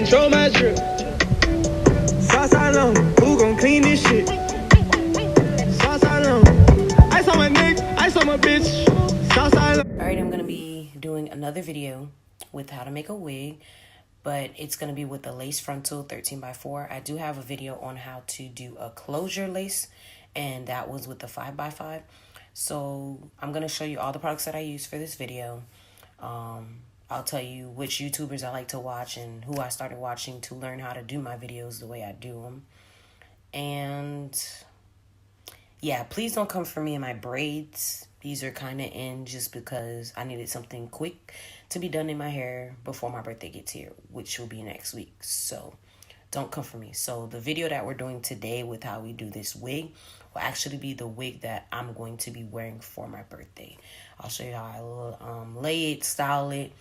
Show my drip. Southside long, who gon' clean this shit? Southside long, ice on my neck, ice on my bitch. Southside long. Alright, I'm gonna be doing another video with how to make a wig, but it's gonna be with the lace frontal 13x4. I do have a video on how to do a closure lace, and that was with the 5x5. So I'm gonna show you all the products that I use for this video. I'll tell you which YouTubers I like to watch and who I started watching to learn how to do my videos the way I do them. And yeah, please don't come for me in my braids. These are kind of in just because I needed something quick to be done in my hair before my birthday gets here, which will be next week. So don't come for me. So the video that we're doing today with how we do this wig will actually be the wig that I'm going to be wearing for my birthday. I'll show you how I will lay it, style it,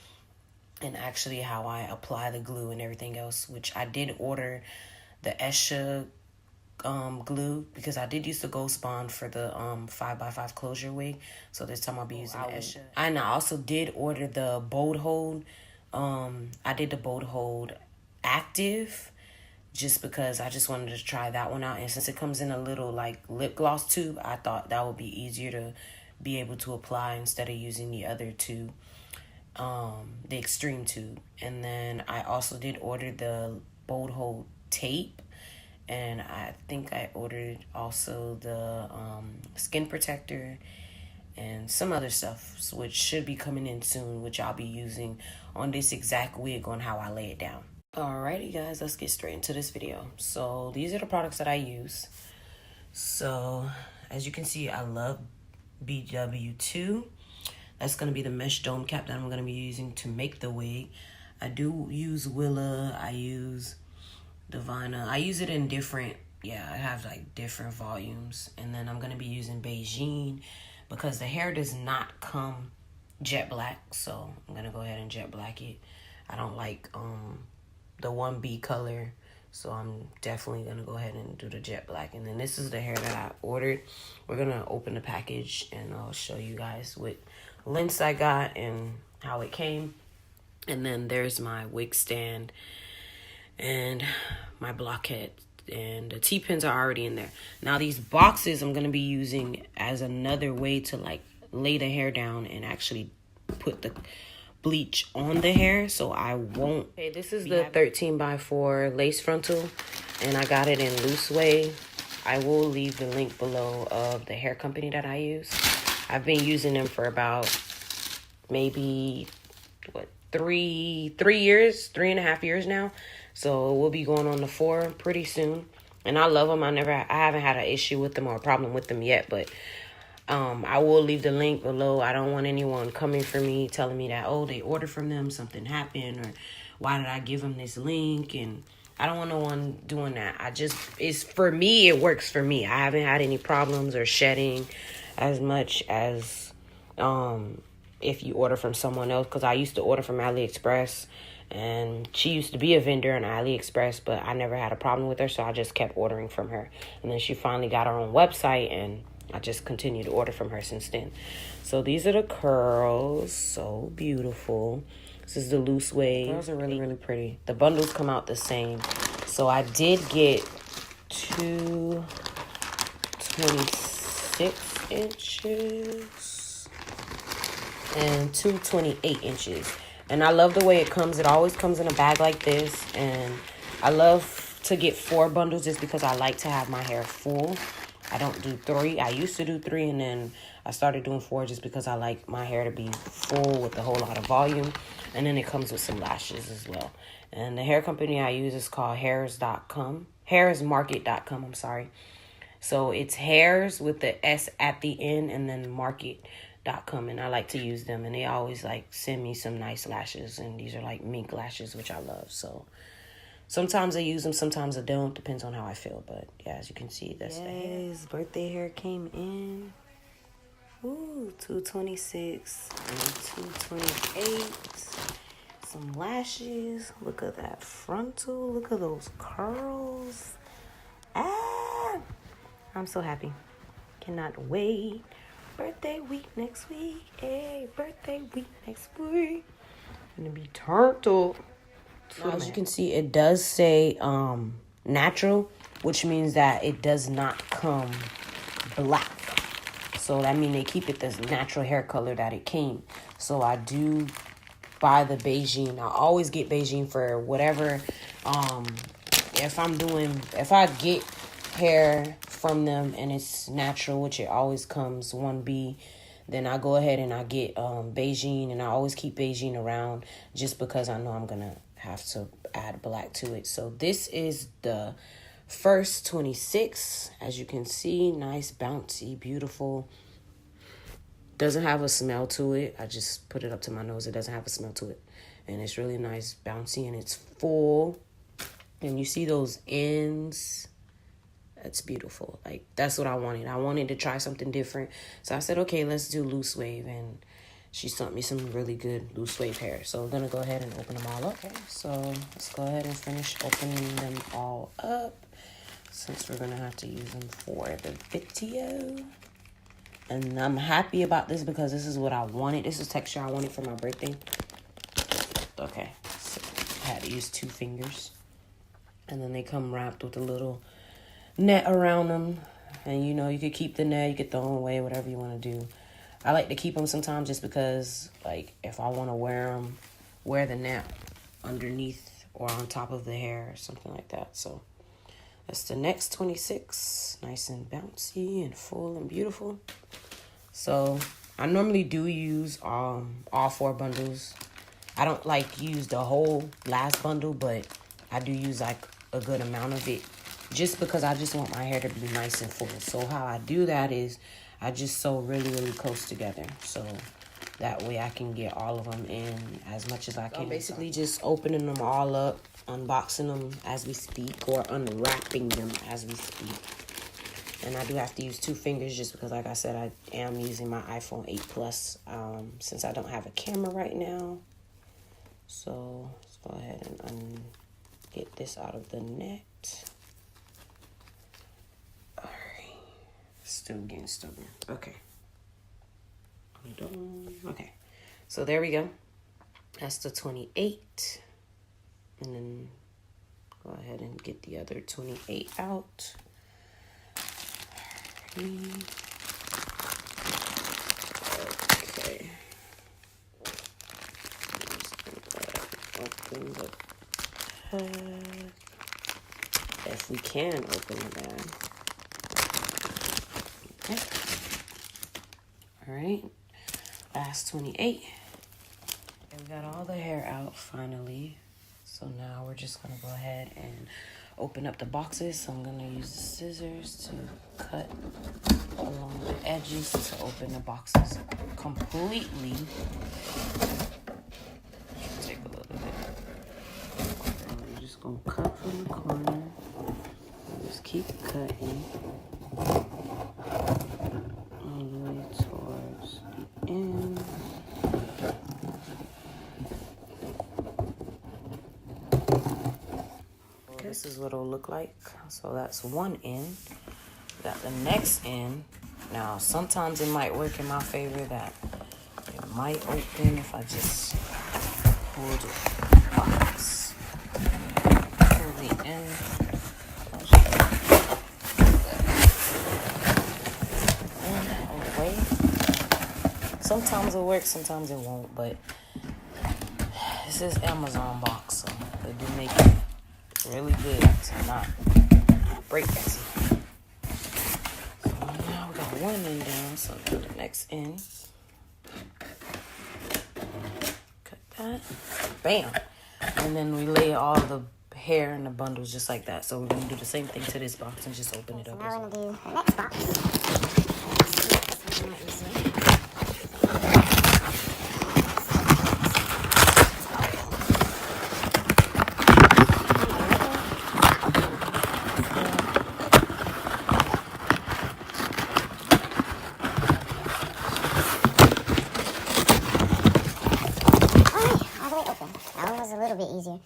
and actually how I apply the glue and everything else, which I did order the Esha glue because I did use the Gold Spawn for the 5x5 closure wig. So this time I'll be using the Esha. And I also did order the Bold Hold. I did the Bold Hold Active just because I just wanted to try that one out. And since it comes in a little like lip gloss tube, I thought that would be easier to be able to apply instead of using the other two. The extreme tube. And then I also did order the Bold Hold tape, and I think I ordered also the skin protector and some other stuff, which should be coming in soon, which I'll be using on this exact wig on how I lay it down. Alrighty guys, let's get straight into this video. So these are the products that I use. So as you can see, I love BW2. That's going to be the mesh dome cap that I'm going to be using to make the wig. I do use Willa. I use Divina. I use it in different, I have like different volumes. And then I'm going to be using Beijing because the hair does not come jet black. So I'm going to go ahead and jet black it. I don't like the 1B color. So I'm definitely going to go ahead and do the jet black. And then this is the hair that I ordered. We're going to open the package and I'll show you guys what lengths I got and how it came. And then there's my wig stand and my blockhead. And the T-pins are already in there. Now these boxes I'm going to be using as another way to like lay the hair down and actually put the bleach on the hair, so I won't. Okay, this is the 13x4 lace frontal, and I got it in loose way. I will leave the link below of the hair company that I use. I've been using them for about maybe three and a half years now, so we'll be going on to 4 pretty soon. And I love them. I haven't had an issue with them or a problem with them yet, but I will leave the link below. I don't want anyone coming for me telling me that, oh, they ordered from them, something happened, or why did I give them this link? And I don't want no one doing that. It's for me, it works for me. I haven't had any problems or shedding as much as if you order from someone else, because I used to order from AliExpress, and she used to be a vendor on AliExpress, but I never had a problem with her, so I just kept ordering from her. And then she finally got her own website, and I just continued to order from her since then. So these are the curls. So beautiful. This is the loose wave. Curls are really, really pretty. The bundles come out the same. So I did get 2 26 inches and 2 28 inches. And I love the way it comes. It always comes in a bag like this. And I love to get 4 bundles just because I like to have my hair full. I don't do 3. I used to do 3, and then I started doing 4 just because I like my hair to be full with a whole lot of volume. And then it comes with some lashes as well. And the hair company I use is called Hairsmarket.com. I'm sorry. So it's hairs with the S at the end and then market.com. And I like to use them. And they always like send me some nice lashes. And these are like mink lashes, which I love. So sometimes I use them, sometimes I don't. Depends on how I feel. But yeah, as you can see, that's the hair. Birthday hair came in. Ooh, 226 and 228. Some lashes. Look at that frontal. Look at those curls. I'm so happy. Cannot wait. Birthday week next week. Hey, birthday week next week. Gonna be turned up. Now, as you can see, it does say natural, which means that it does not come black. So that means they keep it this natural hair color that it came. So I do buy the Beijing. I always get Beijing for whatever. If I get hair from them and it's natural, which it always comes 1B, then I go ahead and I get Beijing, and I always keep Beijing around just because I know I'm gonna have to add black to it. So this is the first 26. As you can see, nice, bouncy, beautiful. Doesn't have a smell to it. I just put it up to my nose. It doesn't have a smell to it. And it's really nice, bouncy, and it's full. And you see those ends. That's beautiful. Like, that's what I wanted. I wanted to try something different. So I said, okay, let's do loose wave. And she sent me some really good loose wave hair. So we're going to go ahead and open them all up. Okay, so let's go ahead and finish opening them all up, since we're going to have to use them for the video. And I'm happy about this because this is what I wanted. This is texture I wanted for my birthday. Okay, so I had to use 2 fingers. And then they come wrapped with a little net around them. And you know, you could keep the net, you could throw them away, whatever you want to do. I like to keep them sometimes just because, like, if I want to wear them, wear the net underneath or on top of the hair or something like that. So that's the next 26. Nice and bouncy and full and beautiful. So I normally do use all 4 bundles. I don't like use the whole last bundle, but I do use like a good amount of it just because I just want my hair to be nice and full. So how I do that is I just sew really, really close together. So that way I can get all of them in as much as I can. I'm basically just opening them all up, unboxing them as we speak, or unwrapping them as we speak. And I do have to use 2 fingers just because, like I said, I am using my iPhone 8 Plus since I don't have a camera right now. So let's go ahead and get this out of the net. All right. Still getting stubborn. Okay. Okay. So there we go. That's the 28. And then go ahead and get the other 28 out. Okay. Open the bag. If we can open the bag. Okay. All right. Last 28. And we got all the hair out finally. So now we're just going to go ahead and open up the boxes. So I'm going to use the scissors to cut along the edges to open the boxes completely. Take a little bit. And we're just going to cut from the corner. And just keep cutting all the way towards the end. This is what it'll look like. So that's one end. Got the next end. Now, sometimes it might work in my favor that it might open if I just pull the box. Pull the end. And away. Sometimes it works, sometimes it won't, but this is Amazon box, so they do make it really good to not break that. So now we got one end down, so now the next end. Cut that. Bam. And then we lay all the hair in the bundles just like that. So we're going to do the same thing to this box and just open it up. Now we're going to do the next box. Easier.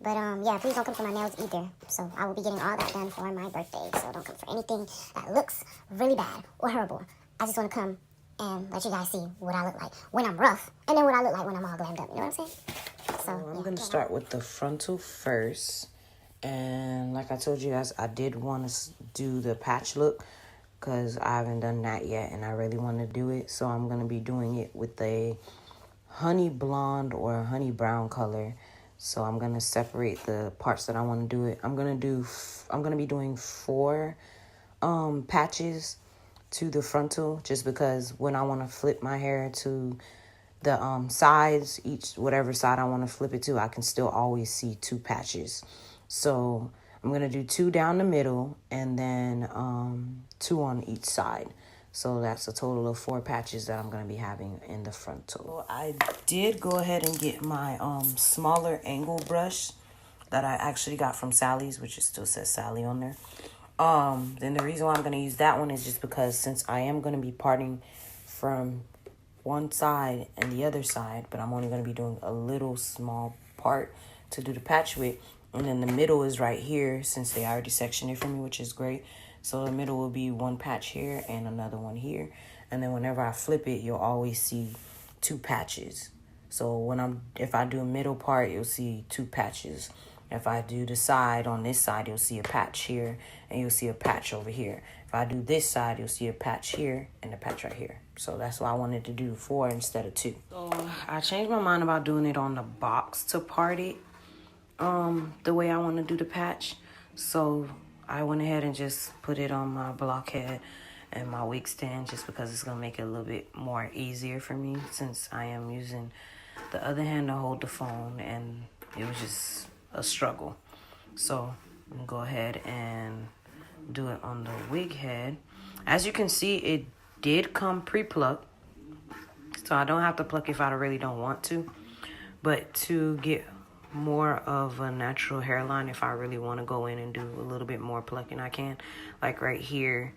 But yeah, please don't come for my nails either. So I will be getting all that done for my birthday. So don't come for anything that looks really bad or horrible. I just want to come and let you guys see what I look like when I'm rough, and then what I look like when I'm all glammed up. You know what I'm saying? So I'm going to start with the frontal first. And like I told you guys, I did want to do the patch look because I haven't done that yet and I really want to do it. So I'm going to be doing it with a honey blonde or a honey brown color. So I'm going to separate the parts that I want to do it. I'm going to be doing 4 patches to the frontal, just because when I want to flip my hair to the sides, whatever side I want to flip it to, I can still always see 2 patches. So I'm going to do 2 down the middle and then 2 on each side. So that's a total of 4 patches that I'm going to be having in the frontal. So I did go ahead and get my smaller angle brush that I actually got from Sally's, which it still says Sally on there. Then the reason why I'm going to use that one is just because since I am going to be parting from one side and the other side, but I'm only going to be doing a little small part to do the patch with. And then the middle is right here, since they already sectioned it for me, which is great. So the middle will be 1 patch here and another one here. And then whenever I flip it, you'll always see 2 patches. So if I do a middle part, you'll see 2 patches. If I do the side, on this side, you'll see a patch here and you'll see a patch over here. If I do this side, you'll see a patch here and a patch right here. So that's why I wanted to do 4 instead of 2. So I changed my mind about doing it on the box to part it the way I want to do the patch. So I went ahead and just put it on my blockhead and my wig stand, just because it's going to make it a little bit more easier for me, since I am using the other hand to hold the phone and it was just a struggle. So I'm gonna go ahead and do it on the wig head. As you can see, it did come pre-plucked, so I don't have to pluck if I really don't want to. But to get more of a natural hairline, if I really want to go in and do a little bit more plucking, I can. Like right here,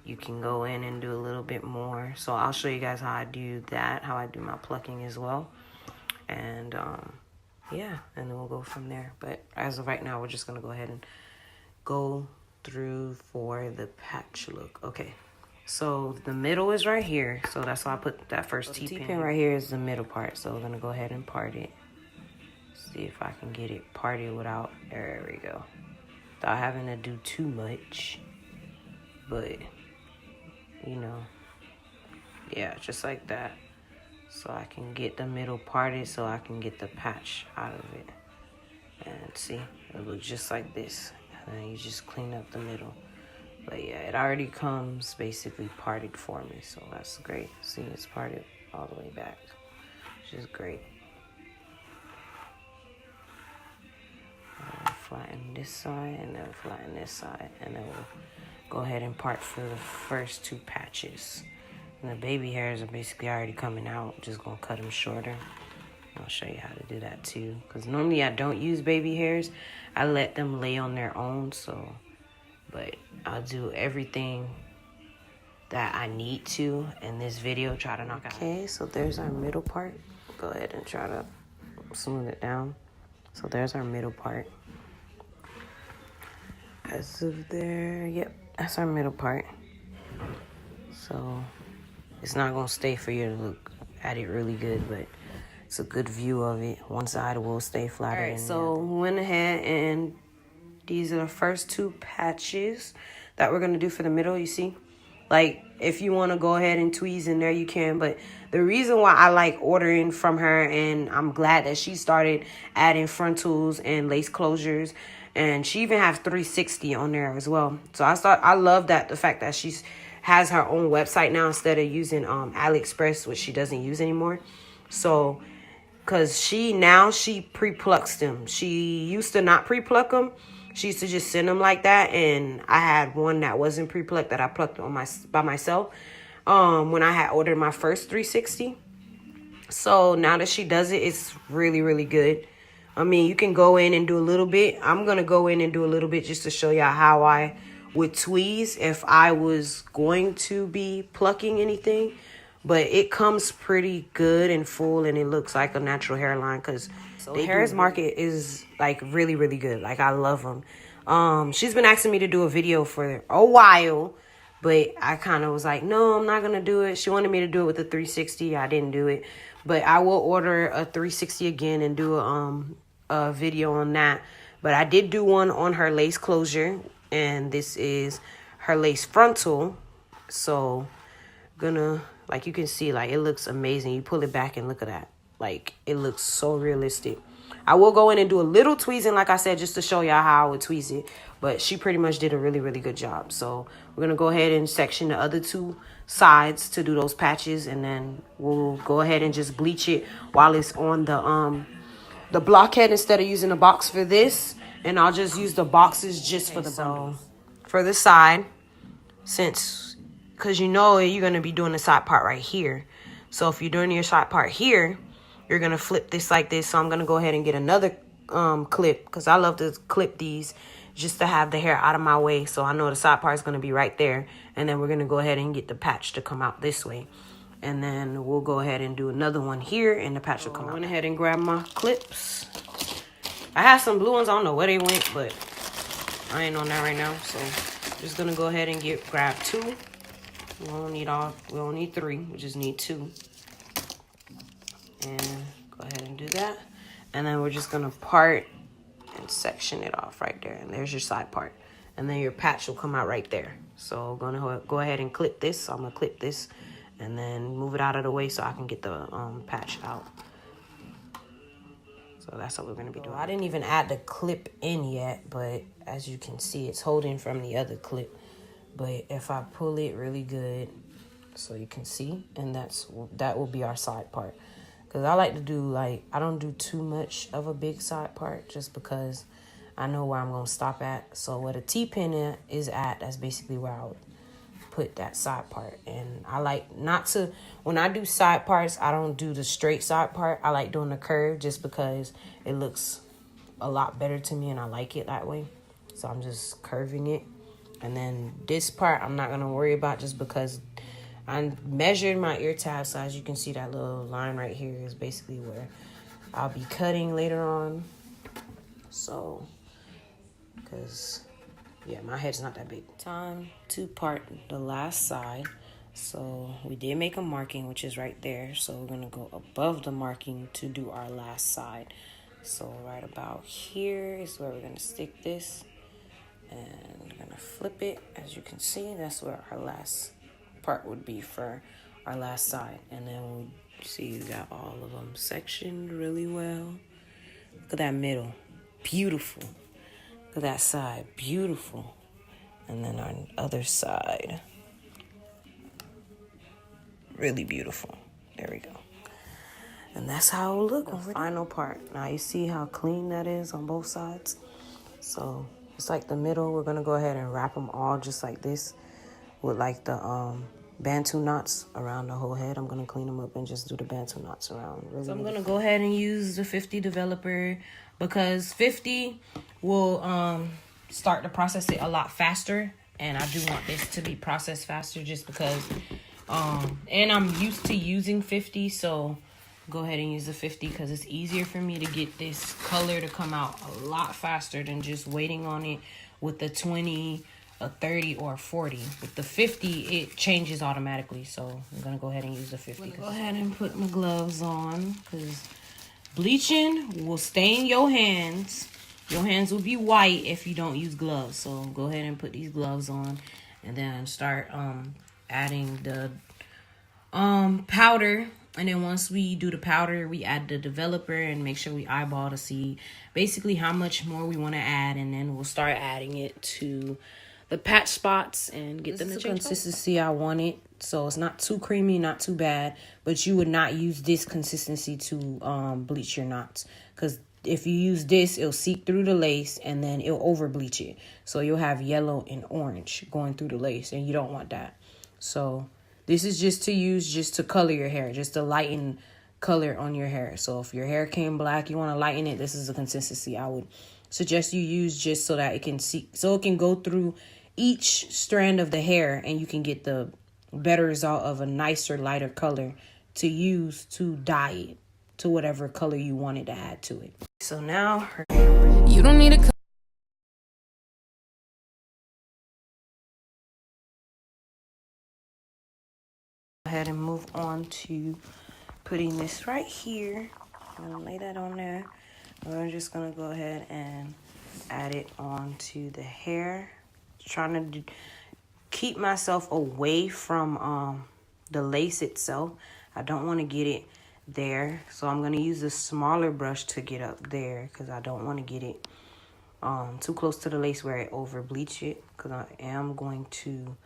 you can go in and do a little bit more. So I'll show you guys how I do that, how I do my plucking as well. And yeah, and then we'll go from there. But as of right now, we're just going to go ahead and go through for the patch look. Okay, so the middle is right here. So that's why I put that first T-pin right here is the middle part. So we're going to go ahead and part it. See if I can get it parted without, there we go, without having to do too much. But, you know, yeah, just like that. So I can get the middle parted so I can get the patch out of it. And see, it looks just like this. And then you just clean up the middle. But yeah, it already comes basically parted for me. So that's great. See, it's parted all the way back, which is great. Flatten this side and then flatten this side. And then we'll go ahead and part for the first 2 patches. And the baby hairs are basically already coming out. Just gonna cut them shorter. I'll show you how to do that too. Because normally I don't use baby hairs. I let them lay on their own. So, but I'll do everything that I need to in this video. Try to knock out. Okay, so there's our middle part. Go ahead and try to smooth it down. So there's our middle part. As of there, yep, that's our middle part. So it's not going to stay for you to look at it really good, but it's a good view of it. One side will stay flatter. All right, so we went ahead and these are the first 2 patches that we're going to do for the middle, you see? Like, if you want to go ahead and tweeze in there, you can. But the reason why I like ordering from her, and I'm glad that she started adding frontals and lace closures, and she even has 360 on there as well. So I love that, the fact that she's has her own website now instead of using AliExpress, which she doesn't use anymore. So, because she pre-plucks them. She used to not pre-pluck them. She used to just send them like that. And I had one that wasn't pre-plucked that I plucked by myself when I had ordered my first 360. So now that she does it, it's really, really good. I mean, you can go in and do a little bit. I'm going to go in and do a little bit just to show y'all how I would tweeze if I was going to be plucking anything. But it comes pretty good and full, and it looks like a natural hairline, because Hairsmarket is like really, really good. Like, I love them. She's been asking me to do a video for a while, but I kind of was like, no, I'm not going to do it. She wanted me to do it with the 360. I didn't do it. But I will order a 360 again and do a video on that. But I did do one on her lace closure, and this is her lace frontal. So gonna, like, you can see, like, it looks amazing. You pull it back and look at that. Like, it looks so realistic. I will go in and do a little tweezing, like I said, just to show y'all how I would tweeze it. But she pretty much did a really, really good job. So we're going to go ahead and section the other two sides to do those patches. And then we'll go ahead and just bleach it while it's on the blockhead instead of using the box for this. And I'll just use the boxes just for the bundles. For the side, because you know you're going to be doing the side part right here. So if you're doing your side part here, you're going to flip this like this. So I'm going to go ahead and get another clip, because I love to clip these just to have the hair out of my way. So I know the side part is going to be right there. And then we're going to go ahead and get the patch to come out this way. And then we'll go ahead and do another one here, and the patch will come out. I went ahead and grabbed my clips. I have some blue ones. I don't know where they went, but I ain't on that right now. So just going to go ahead and grab two. We don't need three. We just need two. And go ahead and do that. And then we're just going to part and section it off right there. And there's your side part. And then your patch will come out right there. So I'm going to go ahead and clip this. So I'm going to clip this and then move it out of the way so I can get the patch out. So that's what we're going to be doing. I didn't even add the clip in yet, but as you can see, it's holding from the other clip. But if I pull it really good, so you can see, and that will be our side part. Because I like to do, like, I don't do too much of a big side part just because I know where I'm going to stop at. So where the T-pin is at, that's basically where I would put that side part. And I like not to, when I do side parts, I don't do the straight side part. I like doing the curve just because it looks a lot better to me and I like it that way. So I'm just curving it. And then this part I'm not going to worry about just because I measured my ear tab. So as you can see, that little line right here is basically where I'll be cutting later on. So, because, yeah, my head's not that big. Time to part the last side. So we did make a marking, which is right there. So we're going to go above the marking to do our last side. So right about here is where we're going to stick this. And we're going to flip it. As you can see, that's where our last part would be for our last side. And then we'll see you got all of them sectioned really well. Look at that middle. Beautiful. Look at that side. Beautiful. And then our other side. Really beautiful. There we go. And that's how it will look on the final part. Now you see how clean that is on both sides? So it's like the middle. We're going to go ahead and wrap them all just like this with like the Bantu knots around the whole head. I'm going to clean them up and just do the Bantu knots around. Really, so I'm going to go ahead and use the 50 developer because 50 will start to process it a lot faster. And I do want this to be processed faster just because, and I'm used to using 50. So go ahead and use the 50 because it's easier for me to get this color to come out a lot faster than just waiting on it with the 20, a 30, or a 40. With the 50, it changes automatically. So I'm going to go ahead and use the 50. Go ahead and put my gloves on because bleaching will stain your hands. Your hands will be white if you don't use gloves. So go ahead and put these gloves on and then start adding the powder. And then once we do the powder, we add the developer and make sure we eyeball to see basically how much more we want to add. And then we'll start adding it to the patch spots and get them to change consistency I want it. So it's not too creamy, not too bad. But you would not use this consistency to bleach your knots. Because if you use this, it'll seep through the lace and then it'll over bleach it. So you'll have yellow and orange going through the lace. And you don't want that. So this is just to use just to color your hair, just to lighten color on your hair. So if your hair came black, you want to lighten it, this is a consistency I would suggest you use just so that it can see, so it can go through each strand of the hair and you can get the better result of a nicer, lighter color to use to dye it to whatever color you wanted to add to it. So now you don't need a ahead and move on to putting this right here. I'm gonna lay that on there. We're just gonna go ahead and add it onto the hair. Trying to keep myself away from the lace itself. I don't want to get it there, so I'm gonna use a smaller brush to get up there because I don't want to get it too close to the lace where it over bleach it, because I am going to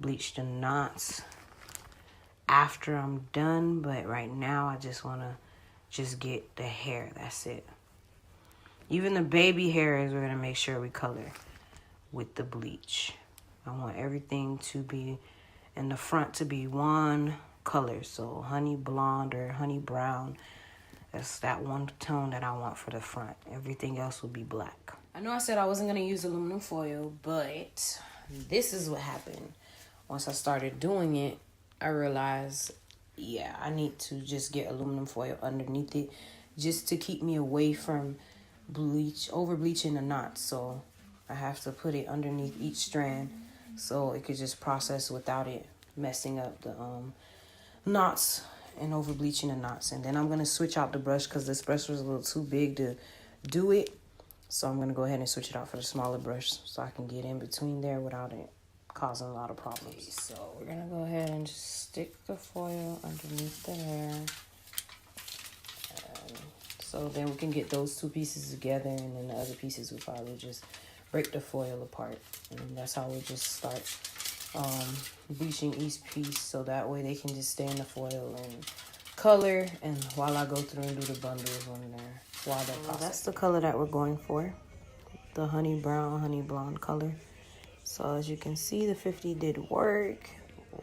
bleach the knots after I'm done. But right now I just want to just get the hair. That's it. Even the baby hairs, we're going to make sure we color with the bleach. I want everything to be in the front to be one color. So honey blonde or honey brown. That's that one tone that I want for the front. Everything else will be black. I know I said I wasn't going to use aluminum foil, but this is what happened. Once I started doing it, I realized, yeah, I need to just get aluminum foil underneath it just to keep me away from over bleaching the knots. So I have to put it underneath each strand so it could just process without it messing up the knots and over bleaching the knots. And then I'm going to switch out the brush because this brush was a little too big to do it. So I'm going to go ahead and switch it out for the smaller brush so I can get in between there without it causing a lot of problems. So we're going to go ahead and just stick the foil underneath the hair. So then we can get those two pieces together, and then the other pieces will probably just break the foil apart. And that's how we just start bleaching each piece, so that way they can just stay in the foil and color, and while I go through and do the bundles on there while they're processing. That's the color that we're going for, the honey brown, honey blonde color. So as you can see, the 50 did work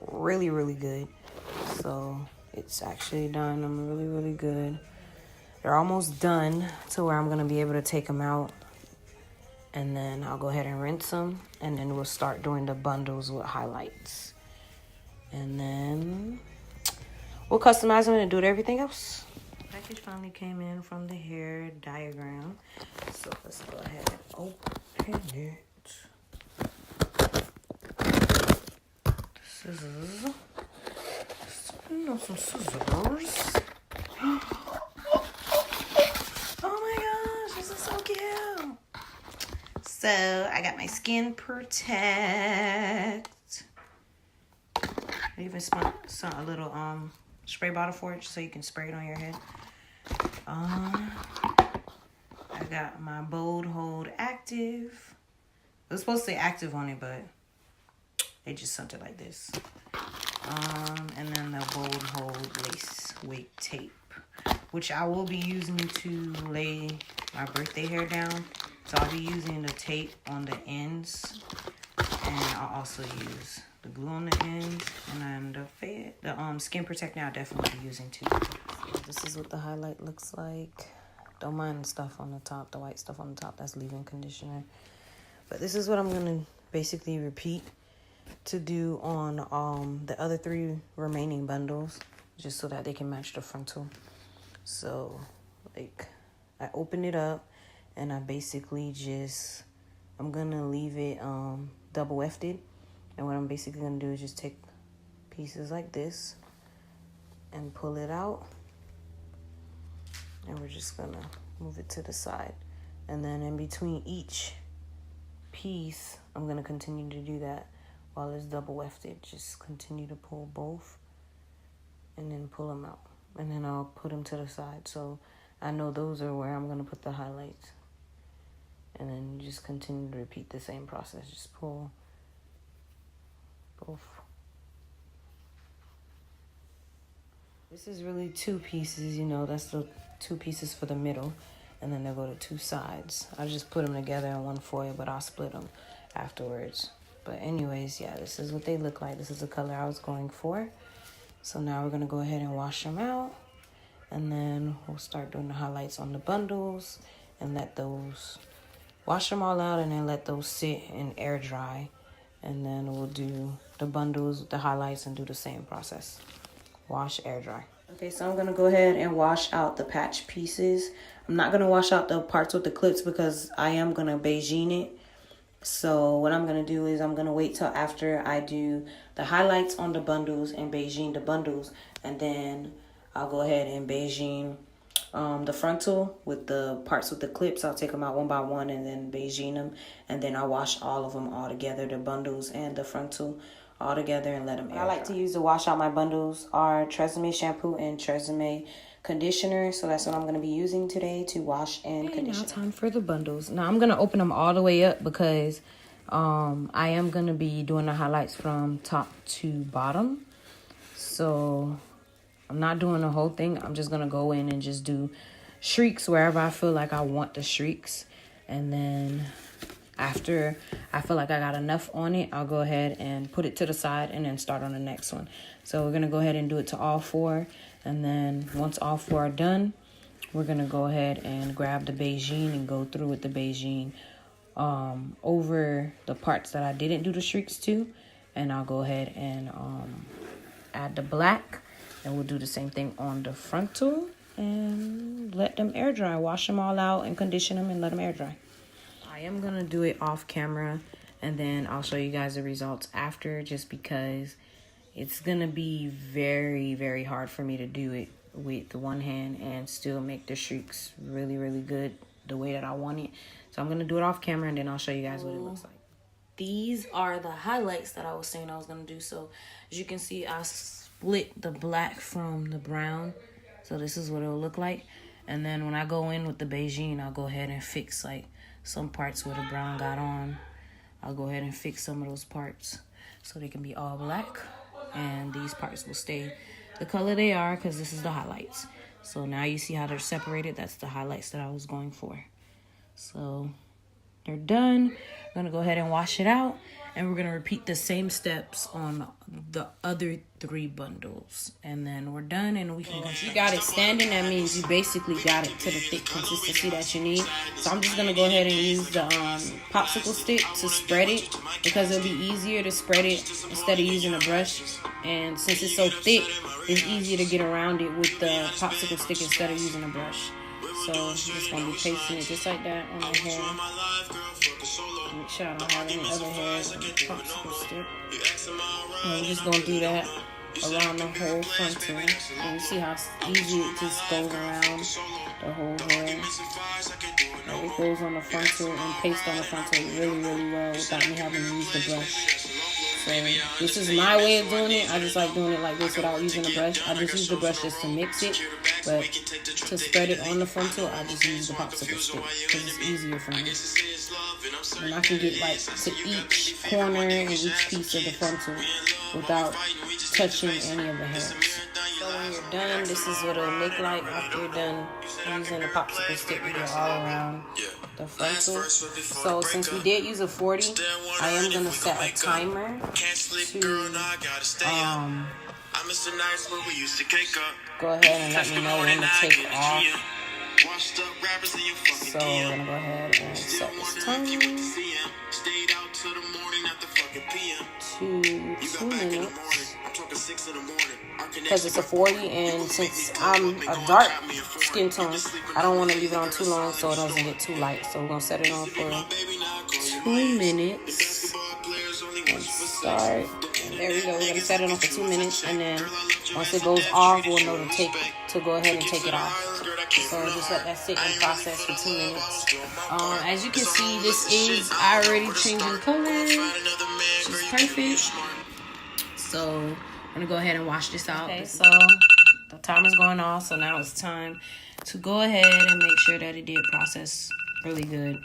really, really good. So it's actually done. I'm really good. They're almost done to where I'm going to be able to take them out. And then I'll go ahead and rinse them. And then we'll start doing the bundles with highlights. And then we'll customize them and do everything else. The package finally came in from the hair diagram. So let's go ahead and open it. Scissors. Some scissors. So I got my Skin Protect. I even spun a little spray bottle for it so you can spray it on your head. I got my Bold Hold Active. It was supposed to say active on it, but they just sent it like this. And then the Bold Hold Lace Weight Tape, which I will be using to lay my birthday hair down. So I'll be using the tape on the ends, and I'll also use the glue on the ends, and then the Skin Protect now I'll definitely be using too. So this is what the highlight looks like. Don't mind the stuff on the top, the white stuff on the top, that's leave-in conditioner. But this is what I'm gonna basically repeat to do on the other 3 remaining bundles, just so that they can match the frontal. So like I open it up, and I basically I'm going to leave it double wefted. And what I'm basically going to do is just take pieces like this and pull it out. And we're just going to move it to the side. And then in between each piece, I'm going to continue to do that while it's double wefted. Just continue to pull both and then pull them out. And then I'll put them to the side. So I know those are where I'm going to put the highlights. And then just continue to repeat the same process. Just pull both. This is really 2 pieces, you know, that's the 2 pieces for the middle. And then they'll go to 2 sides. I just put them together in one foil, but I'll split them afterwards. But anyways, yeah, this is what they look like. This is the color I was going for. So now we're going to go ahead and wash them out. And then we'll start doing the highlights on the bundles and wash them all out, and then let those sit and air dry. And then we'll do the bundles, the highlights, and do the same process. Wash, air dry. Okay, so I'm going to go ahead and wash out the patch pieces. I'm not going to wash out the parts with the clips because I am going to Beijing it. So what I'm going to do is I'm going to wait till after I do the highlights on the bundles and Beijing the bundles. And then I'll go ahead and Beijing the frontal with the parts with the clips. I'll take them out one by one and then Beijing them, and then I'll wash all of them all together, the bundles and the frontal all together, and let them air dry. I like to use to wash out my bundles are Tresemmé shampoo and Tresemmé conditioner, so that's what I'm going to be using today to wash and condition. Now time for the bundles. Now I'm going to open them all the way up because I am going to be doing the highlights from top to bottom, so I'm not doing the whole thing. I'm just going to go in and just do streaks wherever I feel like I want the streaks. And then after I feel like I got enough on it, I'll go ahead and put it to the side and then start on the next one. So we're going to go ahead and do it to all four. And then once all four are done, we're going to go ahead and grab the Beijing and go through with the Beijing over the parts that I didn't do the streaks to. And I'll go ahead and add the black. And we'll do the same thing on the frontal and let them air dry. Wash them all out and condition them and let them air dry. I am going to do it off camera and then I'll show you guys the results after, just because it's going to be very, very hard for me to do it with one hand and still make the streaks really, really good the way that I want it. So I'm going to do it off camera and then I'll show you guys what it looks like. These are the highlights that I was saying I was going to do. So as you can see, I split the black from the brown, so this is what it'll look like. And then when I go in with the Beijing, I'll go ahead and fix like some parts where the brown got on. I'll go ahead and fix some of those parts so they can be all black, and these parts will stay the color they are because this is the highlights. So now you see how they're separated. That's the highlights that I was going for. So they're done. I'm gonna go ahead and wash it out, and we're gonna repeat the same steps on the other 3 bundles, and then we're done. And we can. Once you got it standing, that means you basically got it to the thick consistency that you need. So I'm just gonna go ahead and use the popsicle stick to spread it, because it'll be easier to spread it instead of using a brush. And since it's so thick, it's easier to get around it with the popsicle stick instead of using a brush. So I'm just gonna be pasting it just like that on my hair. Make sure I don't have any other hairs on the popsicle stick. And I'm just gonna do that around the whole frontal. And you see how easy it just goes around the whole hair. And it goes on the frontal and paste on the frontal really, really well without me having to use the brush. So this is my way of doing it. I just like doing it like this without using a brush. I just use the brush just to mix it, but to spread it on the frontal, I just use the popsicle stick because it's easier for me. And I can get like to each corner and each piece of the frontal without touching any of the hairs. So when you're done, this is what it'll look like after you're done using the popsicle stick to get all around the frontal. So since we did use a 40, I am going to set a timer to go ahead and let me know when to take off. So we're going to go ahead and set this timer to 2 minutes. Because it's a 40, and since I'm a dark skin tone, I don't want to leave it on too long so it doesn't get too light. So we're going to set it on for 2 minutes and start. And there we go. We're going to set it on for 2 minutes, and then once it goes off, we'll know to go ahead and take it off. So just let that sit and process for 2 minutes. As you can see, this is already changing color, which is perfect. So I'm going to go ahead and wash this out. Okay, so the timer's going off, so now it's time to go ahead and make sure that it did process really good.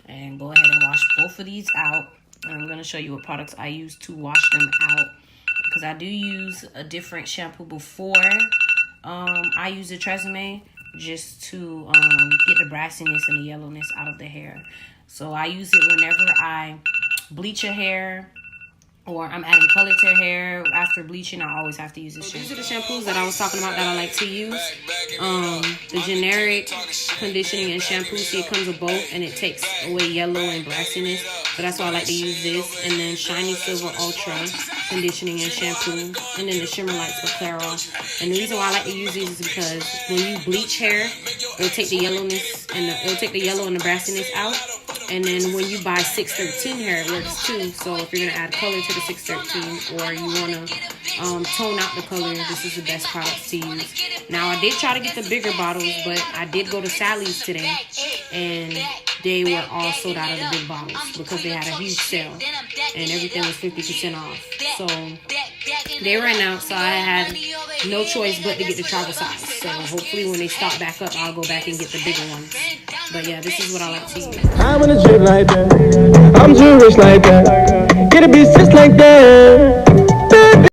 And go ahead and wash both of these out. And I'm going to show you what products I use to wash them out, because I do use a different shampoo before. I use the Tresemmé just to get the brassiness and the yellowness out of the hair. So I use it whenever I bleach a hair, or I'm adding color to hair after bleaching. I always have to use this shampoo. These are the shampoos that I was talking about that I like to use. The generic conditioning and shampoo. See, it comes with both, and it takes away yellow and brassiness. So that's why I like to use this. And then Shiny Silver Ultra conditioning and shampoo. And then the Shimmer Lights for Claro. And the reason why I like to use these is because when you bleach hair, it'll take the yellowness and it'll take the yellow and the brassiness out. And then when you buy 613 hair, it works too. So if you're going to add color to the 613, or you want to tone out the color, this is the best product to use. Now, I did try to get the bigger bottles, but I did go to Sally's today, and they were all sold out of the big bottles because they had a huge sale, and everything was 50% off. So they ran out, so I had no choice but to get the travel size. So hopefully when they stock back up, I'll go back and get the bigger ones. But yeah, this is what I like to use. I'm in a drip like that. I'm too rich like that. Get a bitch just like that.